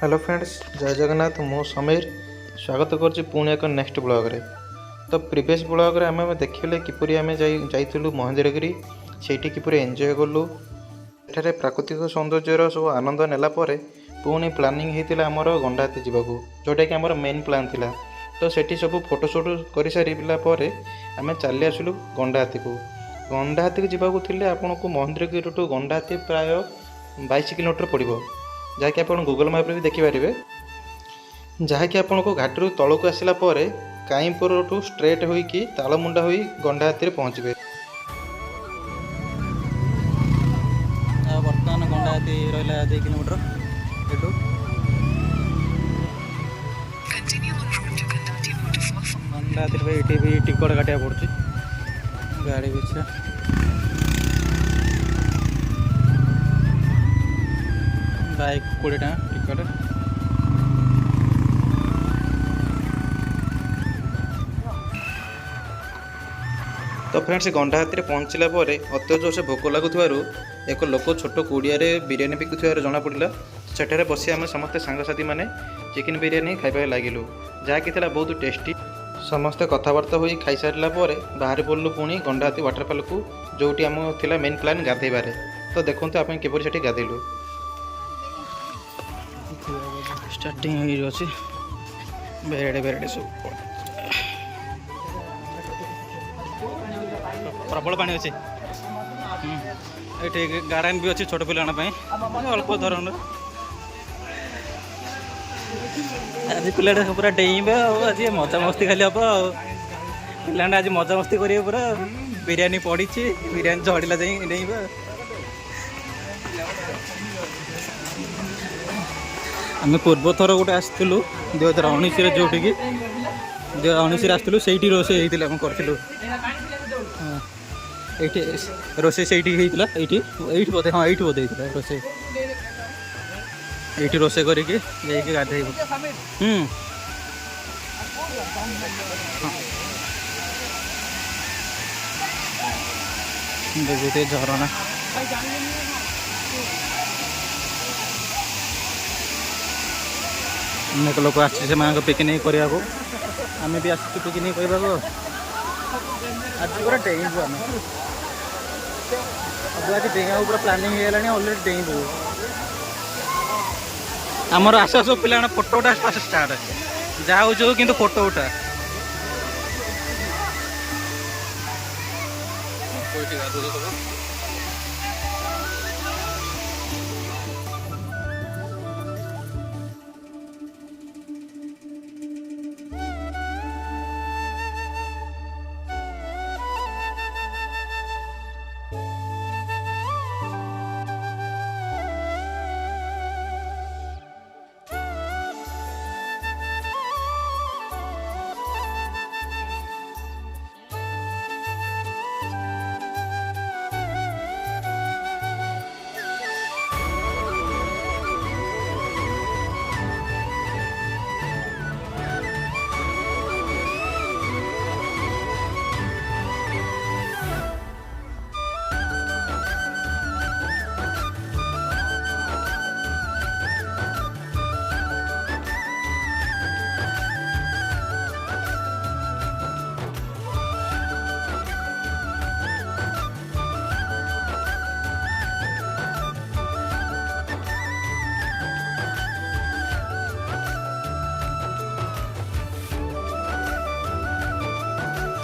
Hello friends, जय जगन्नाथ। मु समीर स्वागत करुच्ची पुणी एक नेक्स्ट ब्लॉग रे। तो प्रीवियस ब्लॉग रे आम देखिले किपरि आम जाइलु महेंद्रगिरी, सेठी किपरि एंजॉय कलु। एठारे प्राकृतिक सौंदर्यर सब आनंद नेला परे पुणी प्लानिंग होता आमर गंडाहाती जावाकू, जोटा कि आमर मेन प्लान थिला। तो सेठी सब फोटोशूट कर सारा पर आम चली आसलु गंडाहाती को। गंडाहाती को जावाकू थिले आपन को महेंद्रगिरी टू गंडाहाती प्राय 22 किलोमीटर पड़ो, जहाँकि आप गूगल मैप भी देखिपारे। जहाँकि आपन को घाटी तौक आसला काईपुर टू स्ट्रेट होइकी तालमुंडा होई गंडाहाती पहुँचे। बर्तमान गंडाहाती रहा 2 किलोमीटर एटू गंडाहाती भी टिकट काटा पड़ुची गाड़ी पिछा। बाइक 20 टका टिकट। तो फ्रेंड्स गंडाहाती पहुँचला अत्य जोर से भोक लगुवर एक लोक छोट कुड़िया बिरियानी बिकुवर जना पड़ा। सेठारे बसी आम समस्त सांगसाथी मैंने चिकेन बिरियानी खाइबा लगिलु, जहाँकि बहुत टेस्टी। समस्ते कथबार्ता हो खाई सारा बाहर पड़लु पुणी गंडाहाती वाटरफॉल को, जोटी आम थिला मेन प्लान गाधेबार। तो देखो आप किपरि सेठी गाधेलु। स्टार्टिंग अच्छी बेरेडे बेरेडे सब प्रबल पानी अच्छे। ये गार्डन भी अच्छी छोट पिला अल्प धरण। आज पिलाटा पूरा डेइब आज मजा मस्ती खाली हम पिला आज मजा मस्ती करेंगे पूरा। बिरियानी पड़ी बिरियानी झड़ला जा डेइब। आम पूर्व थर गोटे आसलु 2019 जोटिकी 2019 आसलु से रोसे होता करूँ। ये रोसे से बोधे हाँ ये बोधे रोसे ये रोसे करके गाधे। देखते झरना अनेक लोक आसे पिकनिक करने को, आम भी आस पिकनिक करने को। आज पूरा डेइबू आम अब आज डेइया पूरा प्लानिंग है ऑलरेडी डेइबू। आमर आस आस पिला फोटो उठा स्टार्ट जाऊ कि फोटो उठा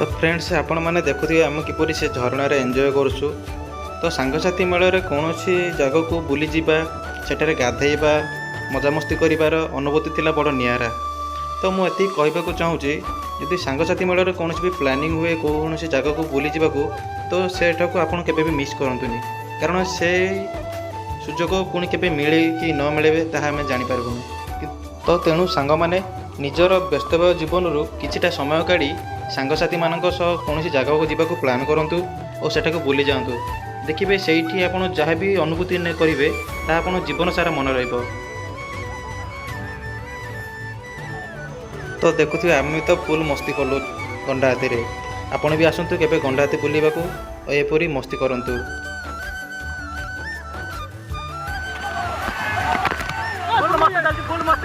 तो फ्रेंड्स आपण मैंने देखुए आम किपरि से झरणार एंजॉय करूँ। तो सांगसाथी मेल कौन जगह को बुली जावा सेठारे गाधेबा मजामस्ती करार अनुभूति थिला बड़ नियारा। तो मुझे कहवाक चाहूँगी यदि सांगसाथी मेल कौन भी प्लानिंग हुए कौन जगह को बुली जावाक, तो सेटा को आपन केबे भी मिस करंतुनी, कारण से सुजोग पुणी केबे मिले कि न मिले ताहा आम जानीपारबुनी। तो तेणु सांग माने निजर व्यस्तव्य जीवन किछिटा समय काढ़ी सांगसाथी मानक सह कौन जगह को जावाक प्लान करूँ और सेटा को बुली जातु। देखिए से आप जहाँ भी अनुभूति करेंगे ता आप जीवन सारा मन रहा। तो देखुए आम तो फुल मस्ती कलु गंडाहाती। आपण भी आसतु केबे गंडाहाती बुलवाक और एपरी मस्ती करंतु। फुल मस्त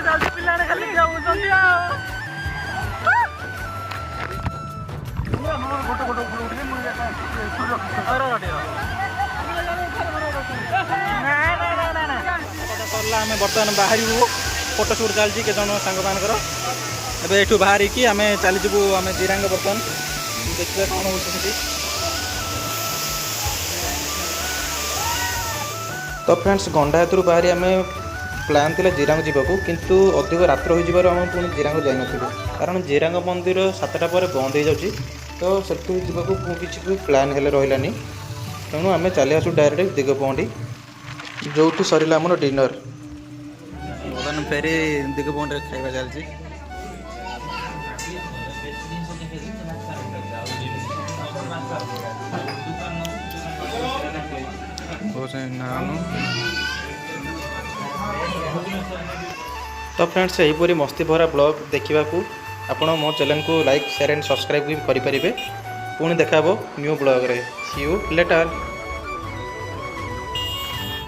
सरला आम बर्तमान बाहर फोटो सुट चलती केत सांग मानकर एवं यू बाहरिकी आम चलीजु आम जिरांग बर्तमान देखिए कौन हो। तो फ्रेंड्स गंडाहातु बाहरी आम प्लान था जिरांग जावाक किंतु अधिक रात्र हो आम पुणी जिरांग जाइन कारण जिरांग मंदिर 7टा पर बंद हो जाऊँगी तो सेठू जावाक किसी प्लान हेले रही तेणु आम चली आसू डायरेक्ट दिगपहंडी जो सरला आमर डिनर। बर्तमान फेरी दिगपहंडी खाଇବା चलती तो फ्रेंड्स यहीपरी मस्ती भरा ब्लॉग देखा आपण मो चैनल को लाइक शेयर एंड सब्सक्राइब भी करें। पुणी देखा न्यू ब्लॉग रे सी यू लेटर।